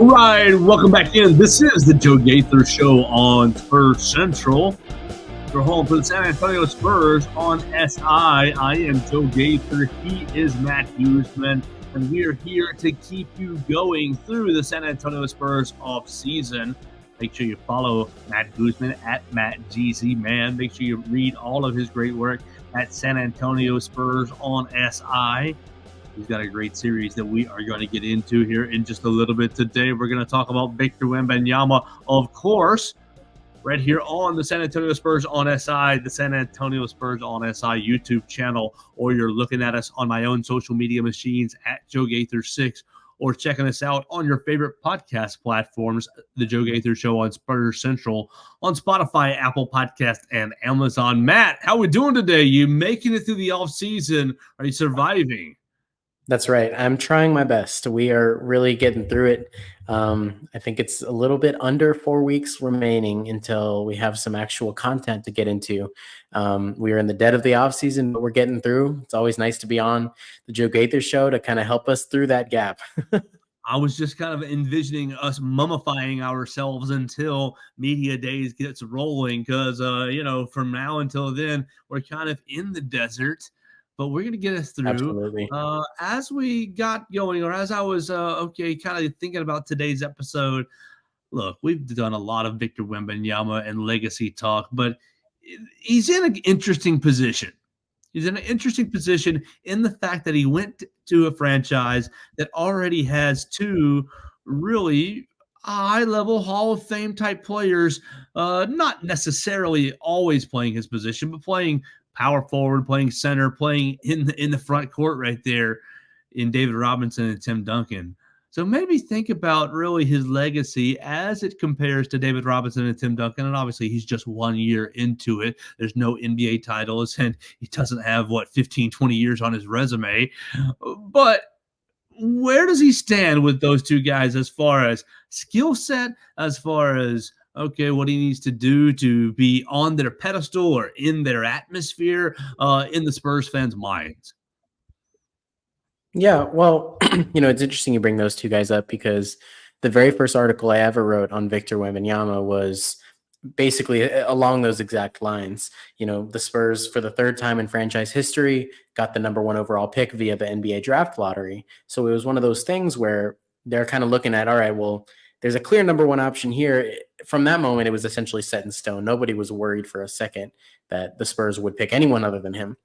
Right, welcome back in. This is the Joe Gaither Show on Spurs Central. We're home for the San Antonio Spurs on SI. I am Joe Gaither. He is Matt Guzman, and we are here to keep you going through the San Antonio Spurs off season. Make sure you follow Matt Guzman at MattGZMan. Make sure you read all of his great work at San Antonio Spurs on SI. He's got a great series that we are going to get into here in just a little bit today. We're going to talk about Victor Wembanyama, of course, right here on the San Antonio Spurs on SI, the San Antonio Spurs on SI YouTube channel, or you're looking at us on my own social media machines at Joe Gaither6, or checking us out on your favorite podcast platforms, The Joe Gaither Show on Spurs Central, on Spotify, Apple Podcast, and Amazon. Matt, how we doing today? You making it through the offseason? Are you surviving? That's right. I'm trying my best. We are really getting through it. I think it's a little bit under 4 weeks remaining until we have some actual content to get into. We are in the dead of the off season, but we're getting through. It's always nice to be on the Joe Gaither Show to kind of help us through that gap. I was just kind of envisioning us mummifying ourselves until media days gets rolling because, from now until then, we're kind of in the desert. But we're going to get us through. Absolutely. As we got going, or as I was, kind of thinking about today's episode, look, we've done a lot of Victor Wembanyama and legacy talk, but he's in an interesting position. He's in an interesting position in the fact that he went to a franchise that already has two really high-level Hall of Fame type players, not necessarily always playing his position, but playing power forward, playing center, playing in the front court right there in David Robinson and Tim Duncan. So maybe think about really his legacy as it compares to David Robinson and Tim Duncan. And obviously he's just 1 year into it. There's no NBA titles and he doesn't have 15, 20 years on his resume. But where does he stand with those two guys as far as skill set, as far as what he needs to do to be on their pedestal or in their atmosphere, in the Spurs fans' minds? Yeah, well, it's interesting you bring those two guys up because the very first article I ever wrote on Victor Wembanyama was basically along those exact lines. The Spurs, for the third time in franchise history, got the number 1 overall pick via the NBA draft lottery. So it was one of those things where they're kind of looking at, all right, well, there's a clear number 1 option here. From that moment, it was essentially set in stone. Nobody was worried for a second that the Spurs would pick anyone other than him.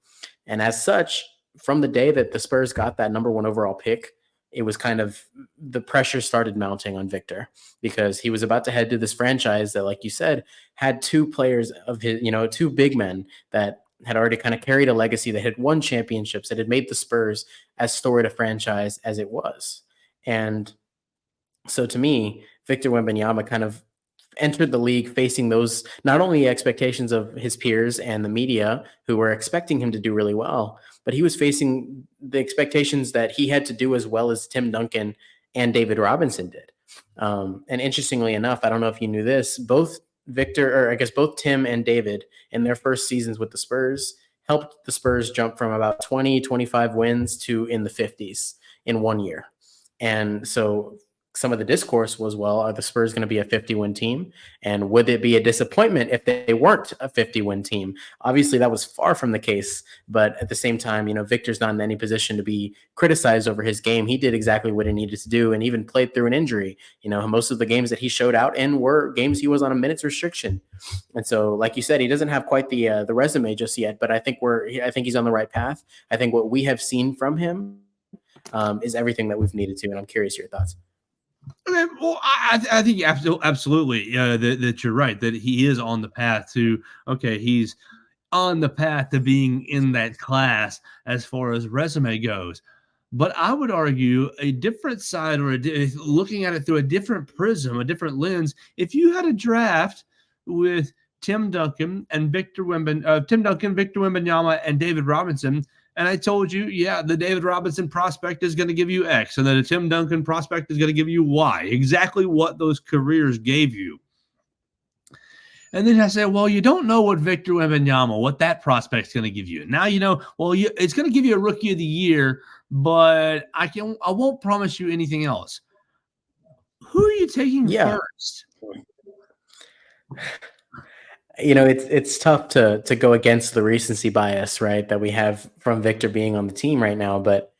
And as such, from the day that the Spurs got that number 1 overall pick, it was kind of the pressure started mounting on Victor because he was about to head to this franchise that, like you said, had two players of his, two big men that had already kind of carried a legacy, that had won championships, that had made the Spurs as storied a franchise as it was. And so to me, Victor Wembanyama kind of entered the league facing those, not only expectations of his peers and the media who were expecting him to do really well, but he was facing the expectations that he had to do as well as Tim Duncan and David Robinson did. And interestingly enough, I don't know if you knew this, both Tim and David in their first seasons with the Spurs helped the Spurs jump from about 20, 25 wins to in the 50s in 1 year. And so some of the discourse was, well, are the Spurs going to be a 50-win team? And would it be a disappointment if they weren't a 50-win team? Obviously, that was far from the case. But at the same time, Victor's not in any position to be criticized over his game. He did exactly what he needed to do and even played through an injury. Most of the games that he showed out in were games he was on a minutes restriction. And so, like you said, he doesn't have quite the resume just yet. But I think he's on the right path. I think what we have seen from him is everything that we've needed to. And I'm curious your thoughts. Okay, well, I think absolutely that you're right, that he is on the path to, he's on the path to being in that class as far as resume goes. But I would argue a different side, or looking at it through a different prism, a different lens. If you had a draft with Tim Duncan, Victor Wembanyama, and David Robinson, and I told you, the David Robinson prospect is going to give you X, and then the Tim Duncan prospect is going to give you Y, exactly what those careers gave you. And then I said, well, you don't know what Victor Wembanyama, what that prospect's going to give you. Now it's going to give you a Rookie of the Year, but I won't promise you anything else. Who are you taking Yeah. first? It's tough to go against the recency bias, right, that we have from Victor being on the team right now. But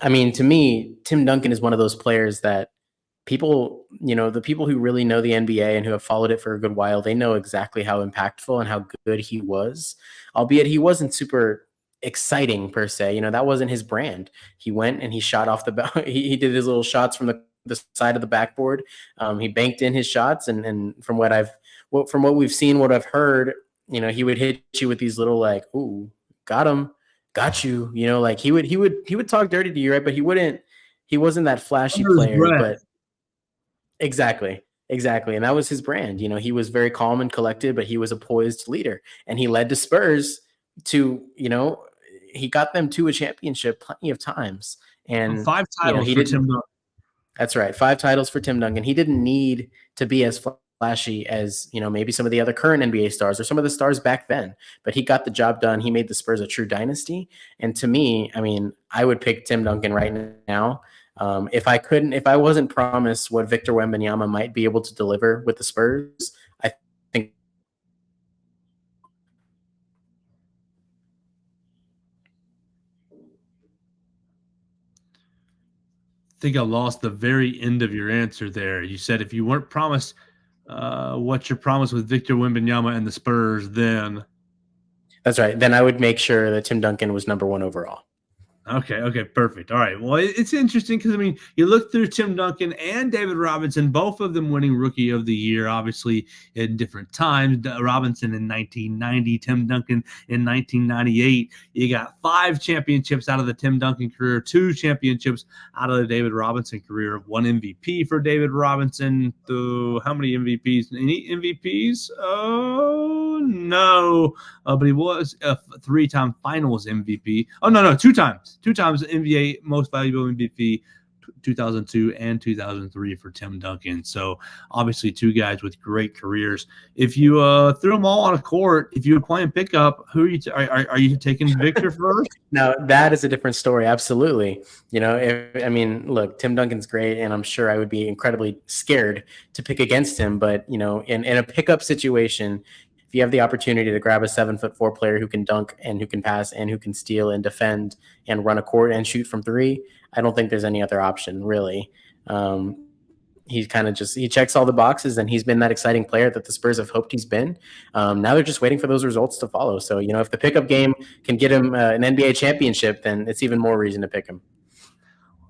I mean, to me, Tim Duncan is one of those players that people, the people who really know the NBA and who have followed it for a good while, they know exactly how impactful and how good he was, albeit he wasn't super exciting per se. That wasn't his brand. He went and he shot off he did his little shots from the side of the backboard. He banked in his shots, and from what we've seen, what I've heard, he would hit you with these little like, "Ooh, got him, got you." Like he would talk dirty to you, right? But he wasn't that flashy Under his player. breath. But exactly, exactly, and that was his brand. He was very calm and collected, but he was a poised leader, and he led the Spurs to, he got them to a championship plenty of times, and 5 titles he for didn't. Tim Duncan. That's right. 5 titles for Tim Duncan. He didn't need to be as flashy as, maybe some of the other current NBA stars or some of the stars back then, but he got the job done. He made the Spurs a true dynasty. And to me, I mean, I would pick Tim Duncan right now. If I wasn't promised what Victor Wembanyama might be able to deliver with the Spurs, I think I lost the very end of your answer there. You said if you weren't promised what you're promised with Victor Wembanyama and the Spurs, then that's right. Then I would make sure that Tim Duncan was number 1 overall. Okay, perfect. All right. Well, it's interesting because, I mean, you look through Tim Duncan and David Robinson, both of them winning Rookie of the Year, obviously in different times. Robinson in 1990, Tim Duncan in 1998. You got 5 championships out of the Tim Duncan career, 2 championships out of the David Robinson career, 1 MVP for David Robinson. How many MVPs? Any MVPs? Oh, no. But he was a 3-time Finals MVP. Oh, no, 2 times. 2 times NBA Most Valuable MVP, 2002 and 2003 for Tim Duncan. So obviously 2 guys with great careers. If you threw them all on a court, if you were playing pickup, who are you? Are you taking Victor first? Now that is a different story. Absolutely. Look, Tim Duncan's great, and I'm sure I would be incredibly scared to pick against him. But in a pickup situation, if you have the opportunity to grab a 7'4" player who can dunk and who can pass and who can steal and defend and run a court and shoot from 3, I don't think there's any other option really. He checks all the boxes, and he's been that exciting player that the Spurs have hoped he's been. Now they're just waiting for those results to follow. So, if the pickup game can get him an NBA championship, then it's even more reason to pick him.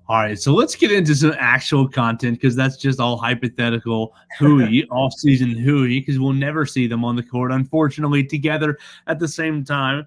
All right, so let's get into some actual content because that's just all hypothetical hooey, off-season hooey, because we'll never see them on the court, unfortunately, together at the same time.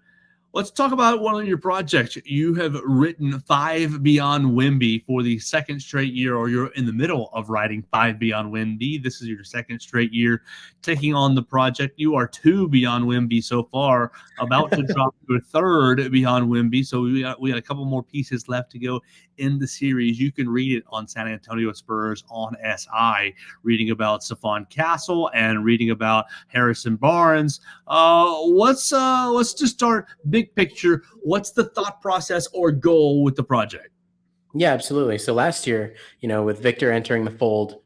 Let's talk about one of your projects. You have written 5 Beyond Wemby for the 2nd straight year, or you're in the middle of writing 5 Beyond Wemby. This is your 2nd straight year taking on the project. You are 2 Beyond Wemby so far, about to drop your 3rd Beyond Wemby. So we got a couple more pieces left to go in the series. You can read it on San Antonio Spurs on SI, reading about Stephon Castle and reading about Harrison Barnes. Let's just start big picture. What's the thought process or goal with the project? Yeah, absolutely. So last year, with Victor entering the fold,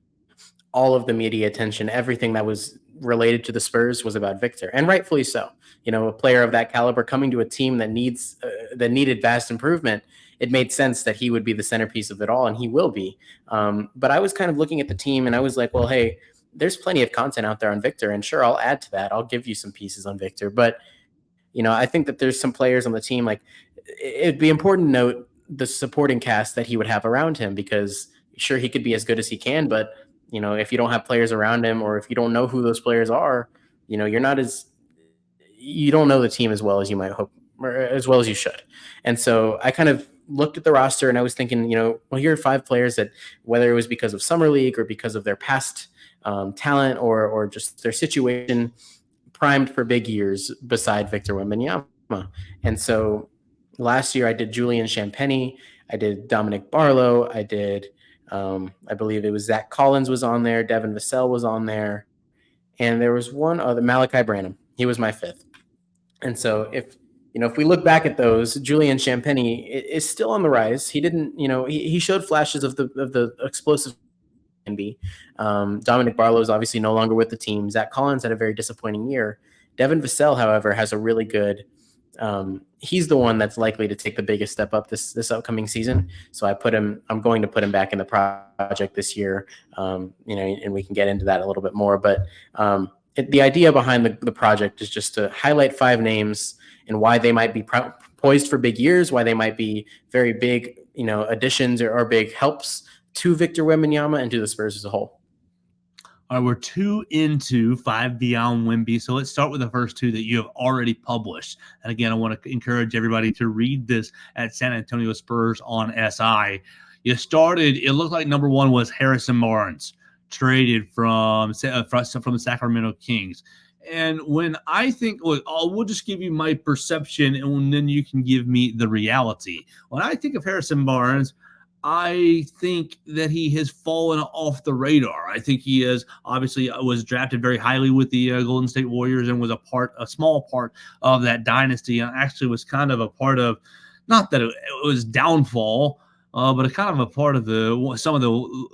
all of the media attention, everything that was related to the Spurs was about Victor, and rightfully so. A player of that caliber coming to a team that needed vast improvement, it made sense that he would be the centerpiece of it all, and he will be. But I was kind of looking at the team, and I was like, well, hey, there's plenty of content out there on Victor, and sure, I'll add to that. I'll give you some pieces on Victor, but I think that there's some players on the team, like it'd be important to note the supporting cast that he would have around him, because sure, he could be as good as he can, but if you don't have players around him, or if you don't know who those players are, you don't know the team as well as you might hope, or as well as you should. And so I kind of looked at the roster, and I was thinking, well, here are 5 players that, whether it was because of summer league or because of their past talent or just their situation, primed for big years beside Victor Wembanyama. And so last year I did Julian Champagnie, I did Dominic Barlow, I did I believe it was Zach Collins was on there, Devin Vassell was on there, and there was one other, Malachi Branham. He was my 5th. And so if we look back at those, Julian Champagnie is still on the rise. He didn't, he showed flashes of the explosive be. Dominic Barlow is obviously no longer with the team. Zach Collins had a very disappointing year. Devin Vassell, however, has a really good. He's the one that's likely to take the biggest step up this upcoming season. So I'm going to put him back in the project this year. And we can get into that a little bit more. But the idea behind the project is just to highlight 5 names and why they might be poised for big years, why they might be very big, additions or big helps to Victor Wembanyama and to the Spurs as a whole. All right, we're 2 into 5 Beyond Wemby. So let's start with the first 2 that you have already published. And again, I want to encourage everybody to read this at San Antonio Spurs on SI. You started, it looked like number 1 was Harrison Barnes, traded from the Sacramento Kings. And when I think, look, we'll just give you my perception and then you can give me the reality. When I think of Harrison Barnes, I think that he has fallen off the radar. I think he is obviously was drafted very highly with the Golden State Warriors and was a small part of that dynasty, and actually was kind of a part of, not that it was downfall, but a kind of a part of some of the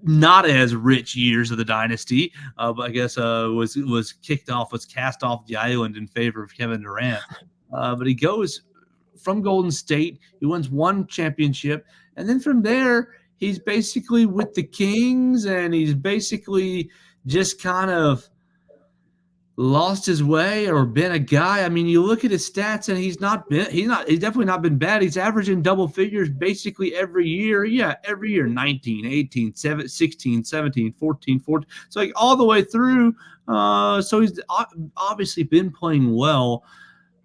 not as rich years of the dynasty. But I guess was cast off the island in favor of Kevin Durant. But he goes from Golden State, he wins 1 championship. And then from there, he's basically with the Kings, and he's basically just kind of lost his way or been a guy. I mean, you look at his stats, and he's definitely not been bad. He's averaging double figures basically every year. Yeah, every year, 19, 18, 16, 17, 14. So like all the way through. So he's obviously been playing well.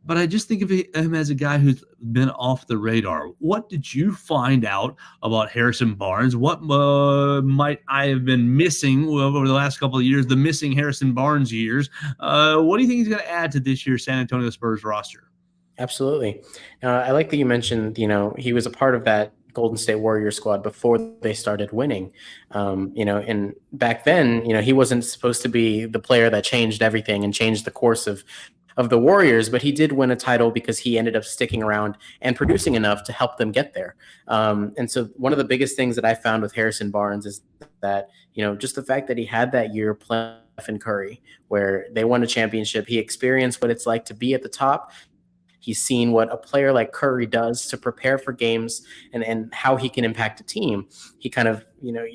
But I just think of him as a guy who's been off the radar. What did you find out about Harrison Barnes? What might I have been missing over the last couple of years, the missing Harrison Barnes years? What do you think he's going to add to this year's San Antonio Spurs roster? Absolutely. I like that you mentioned, he was a part of that Golden State Warriors squad before they started winning. And back then, he wasn't supposed to be the player that changed everything and changed the course of the Warriors, but he did win a title because he ended up sticking around and producing enough to help them get there. And so one of the biggest things that I found with Harrison Barnes is that, just the fact that he had that year playing in Curry where they won a championship, he experienced what it's like to be at the top. He's seen what a player like Curry does to prepare for games and how he can impact a team. He kind of,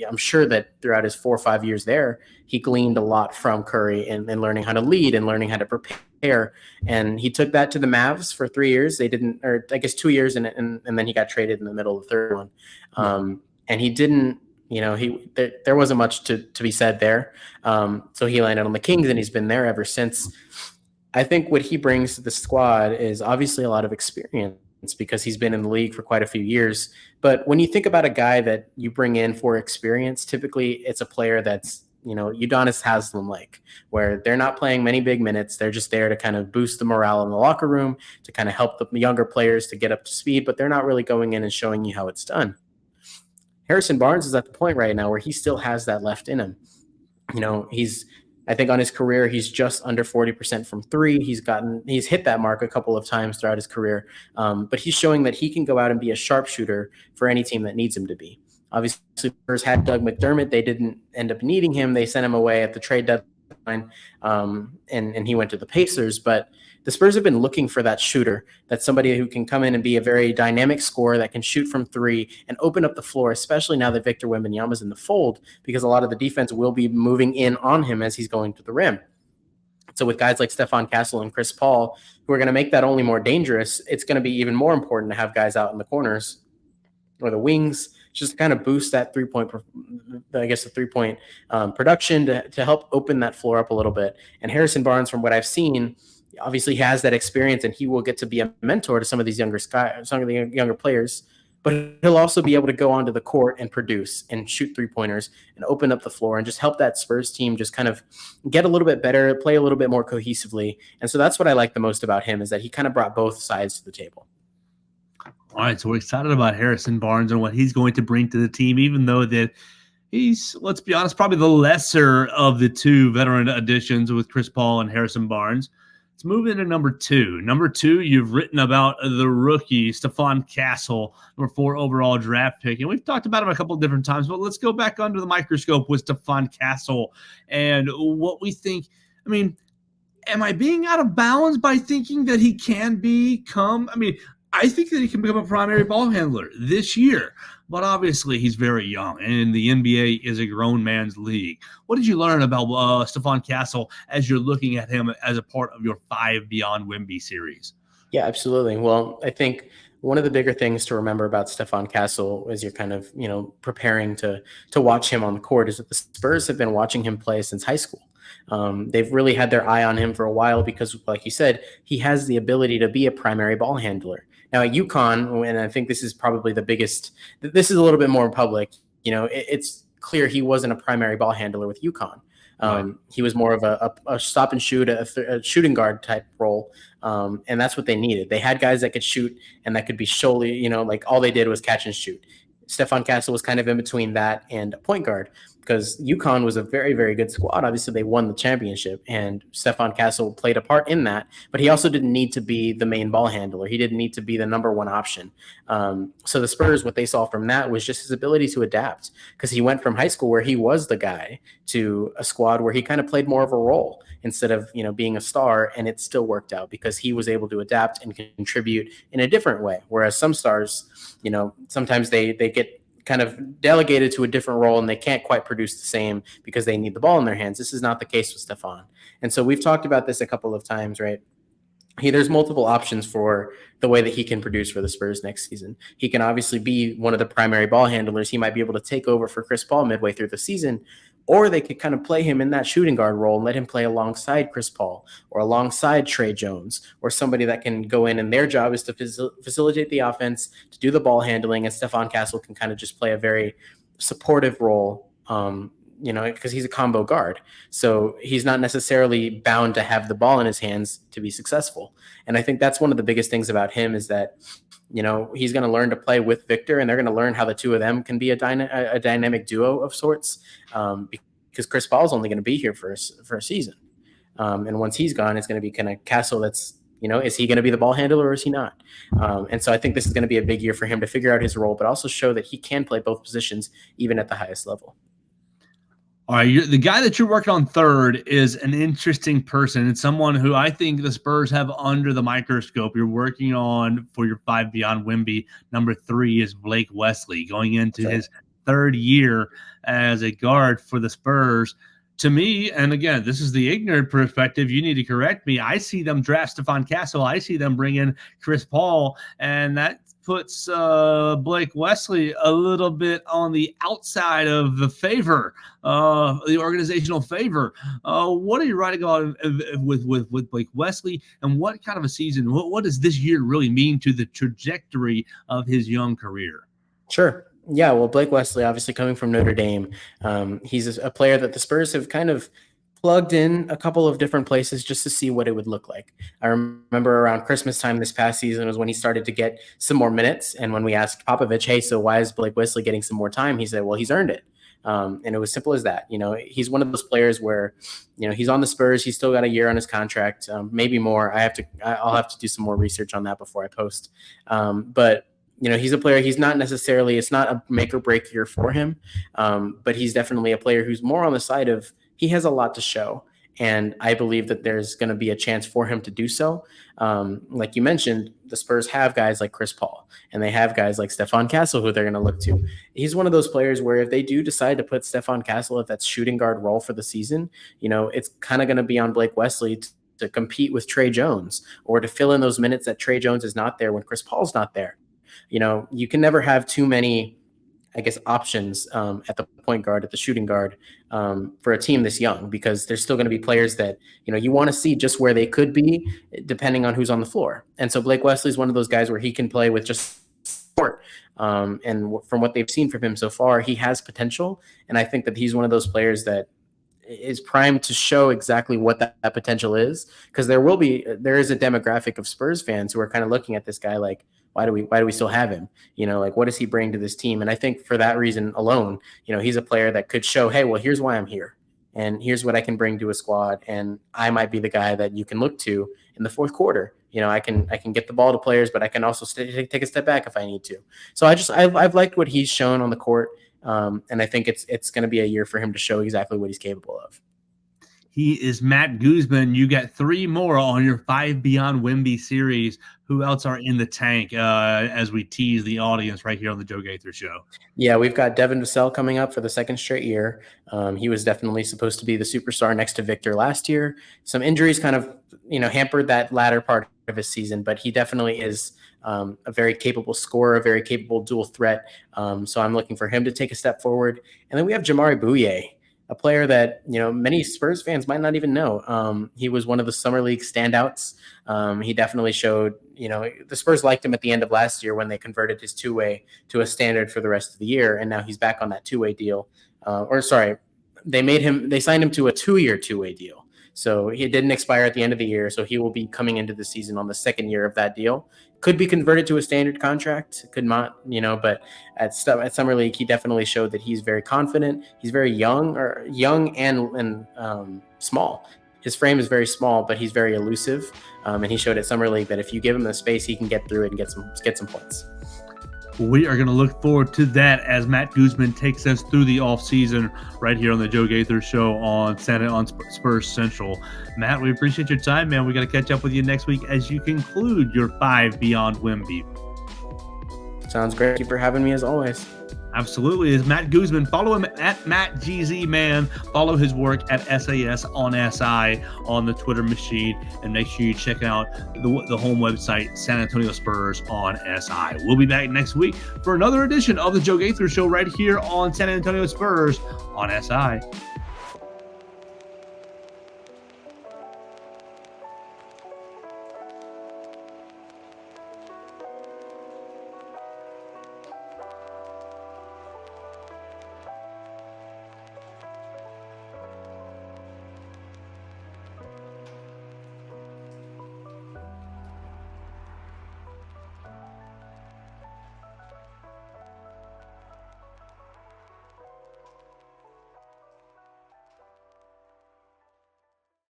I'm sure that throughout his 4 or 5 years there, he gleaned a lot from Curry and learning how to lead and learning how to prepare. And he took that to the Mavs for 3 years. They didn't, or I guess 2 years, and then he got traded in the middle of the third one. And he didn't, there wasn't much to be said there. So he landed on the Kings, and he's been there ever since. I think what he brings to the squad is obviously a lot of experience because he's been in the league for quite a few years. But when you think about a guy that you bring in for experience, typically it's a player that's, Udonis Haslem-like, where they're not playing many big minutes. They're just there to kind of boost the morale in the locker room, to kind of help the younger players to get up to speed, but they're not really going in and showing you how it's done. Harrison Barnes is at the point right now where he still has that left in him. I think on his career, he's just under 40% from 3. He's hit that mark a couple of times throughout his career. But he's showing that he can go out and be a sharpshooter for any team that needs him to be. Obviously, Spurs had Doug McDermott. They didn't end up needing him. They sent him away at the trade deadline, and he went to the Pacers. But the Spurs have been looking for that shooter, that's somebody who can come in and be a very dynamic scorer that can shoot from 3 and open up the floor, especially now that Victor Wembanyama is in the fold, because a lot of the defense will be moving in on him as he's going to the rim. So with guys like Stephon Castle and Chris Paul, who are going to make that only more dangerous, it's going to be even more important to have guys out in the corners or the wings, just to kind of boost that three-point production to help open that floor up a little bit. And Harrison Barnes, from what I've seen, obviously has that experience, and he will get to be a mentor to some of the younger players. But he'll also be able to go onto the court and produce and shoot 3-pointers and open up the floor and just help that Spurs team just kind of get a little bit better, play a little bit more cohesively. And so that's what I like the most about him, is that he kind of brought both sides to the table. All right, so we're excited about Harrison Barnes and what he's going to bring to the team, even though that he's, let's be honest, probably the lesser of the 2 veteran additions with Chris Paul and Harrison Barnes. Let's move into number two. Number two, you've written about the rookie, Stephon Castle, number 4 overall draft pick. And we've talked about him a couple of different times, but let's go back under the microscope with Stephon Castle and what we think. I mean, am I being out of bounds by thinking that he can become? I mean, I think that he can become a primary ball handler this year, but obviously he's very young, and the NBA is a grown man's league. What did you learn about Stephon Castle as you're looking at him as a part of your 5 Beyond Wemby series? Yeah, absolutely. Well, I think one of the bigger things to remember about Stephon Castle as you're kind of, preparing to watch him on the court is that the Spurs have been watching him play since high school. They've really had their eye on him for a while because, like you said, he has the ability to be a primary ball handler. Now at UConn, and I think this is probably the biggest, this is a little bit more public, it's clear he wasn't a primary ball handler with UConn. He was more of a stop and shoot, a shooting guard type role. And that's what they needed. They had guys that could shoot and that could be solely, like all they did was catch and shoot. Stephon Castle was kind of in between that and a point guard because UConn was a very, very good squad. Obviously, they won the championship, and Stephon Castle played a part in that. But he also didn't need to be the main ball handler. He didn't need to be the number one option. So the Spurs, what they saw from that was just his ability to adapt because he went from high school where he was the guy to a squad where he kind of played more of a role instead of being a star, and it still worked out because he was able to adapt and contribute in a different way. Whereas some stars, sometimes they get kind of delegated to a different role and they can't quite produce the same because they need the ball in their hands. This is not the case with Stephon. And so we've talked about this a couple of times, right? There's multiple options for the way that he can produce for the Spurs next season. He can obviously be one of the primary ball handlers. He might be able to take over for Chris Paul midway through the season, or they could kind of play him in that shooting guard role and let him play alongside Chris Paul or alongside Trey Jones or somebody that can go in and their job is to facilitate the offense, to do the ball handling, and Stephon Castle can kind of just play a very supportive role, because he's a combo guard. So he's not necessarily bound to have the ball in his hands to be successful. And I think that's one of the biggest things about him is that he's going to learn to play with Victor, and they're going to learn how the two of them can be a dynamic duo of sorts, because Chris Paul's only going to be here for a season. And once he's gone, it's going to be kind of Castle that's, is he going to be the ball handler or is he not? And so I think this is going to be a big year for him to figure out his role, but also show that he can play both positions even at the highest level. All right, the guy that you're working on third is an interesting person. It's someone who I think the Spurs have under the microscope. You're working on for your 5 Beyond Wemby. Number 3 is Blake Wesley, going into his third year as a guard for the Spurs. To me, and again, this is the ignorant perspective. You need to correct me. I see them draft Stephon Castle. I see them bring in Chris Paul, and that puts Blake Wesley a little bit on the outside of the favor, the organizational favor. What are you writing on with Blake Wesley, and what kind of a season? What does this year really mean to the trajectory of his young career? Sure. Yeah, well, Blake Wesley, obviously coming from Notre Dame, he's a player that the Spurs have kind of plugged in a couple of different places just to see what it would look like. I remember around Christmas time this past season was when he started to get some more minutes. And when we asked Popovich, hey, so why is Blake Wesley getting some more time? He said, well, he's earned it. And it was simple as that. He's one of those players where, he's on the Spurs. He's still got a year on his contract, maybe more. I'll have to do some more research on that before I post. But he's a player. He's not necessarily, it's not a make or break year for him. But he's definitely a player who's more on the side of, he has a lot to show. And I believe that there's going to be a chance for him to do so. Like you mentioned, the Spurs have guys like Chris Paul, and they have guys like Stephon Castle who they're going to look to. He's one of those players where if they do decide to put Stephon Castle at that shooting guard role for the season, it's kind of going to be on Blake Wesley to compete with Trey Jones or to fill in those minutes that Trey Jones is not there when Chris Paul's not there. You can never have too many, options at the point guard, at the shooting guard for a team this young, because there's still going to be players that, you want to see just where they could be depending on who's on the floor. And so Blake Wesley is one of those guys where he can play with just support. And from what they've seen from him so far, he has potential. And I think that he's one of those players that is primed to show exactly what that potential is, because there is a demographic of Spurs fans who are kind of looking at this guy like, why do we still have him? What does he bring to this team? And I think for that reason alone, he's a player that could show, hey, well, here's why I'm here. and here's what I can bring to a squad, and I might be the guy that you can look to in the fourth quarter. I can get the ball to players, but I can also take a step back if I need to. So I've liked what he's shown on the court, and I think it's going to be a year for him to show exactly what he's capable of. He is Matt Guzman. You got 3 more on your 5 Beyond Wemby series. Who else are in the tank as we tease the audience right here on the Joe Gaither Show? Yeah, we've got Devin Vassell coming up for the second straight year. He was definitely supposed to be the superstar next to Victor last year. Some injuries kind of hampered that latter part of his season, but he definitely is a very capable scorer, a very capable dual threat. So I'm looking for him to take a step forward. And then we have Jamari Bouye, a player that many Spurs fans might not even know. He was one of the summer league standouts. He definitely showed the Spurs liked him at the end of last year when they converted his two-way to a standard for the rest of the year, and now he's back on that two-way deal. They signed him to a 2-year two-way deal. So he didn't expire at the end of the year, so he will be coming into the season on the second year of that deal. Could be converted to a standard contract, could not, but at Summer League, he definitely showed that he's very confident. He's very young and small. His frame is very small, but he's very elusive. And he showed at Summer League that if you give him the space, he can get through it and get some points. We are going to look forward to that as Matt Guzman takes us through the offseason right here on the Joe Gaither Show on Spurs Central. Matt, we appreciate your time, man. We got to catch up with you next week as you conclude your 5 Beyond Wemby. Sounds great. Thank you for having me as always. Absolutely. Is Matt Guzman. Follow him at MattGZMan. Follow his work at SAS on SI on the Twitter machine. And make sure you check out the home website, San Antonio Spurs on SI. We'll be back next week for another edition of the Joe Gaither Show right here on San Antonio Spurs on SI.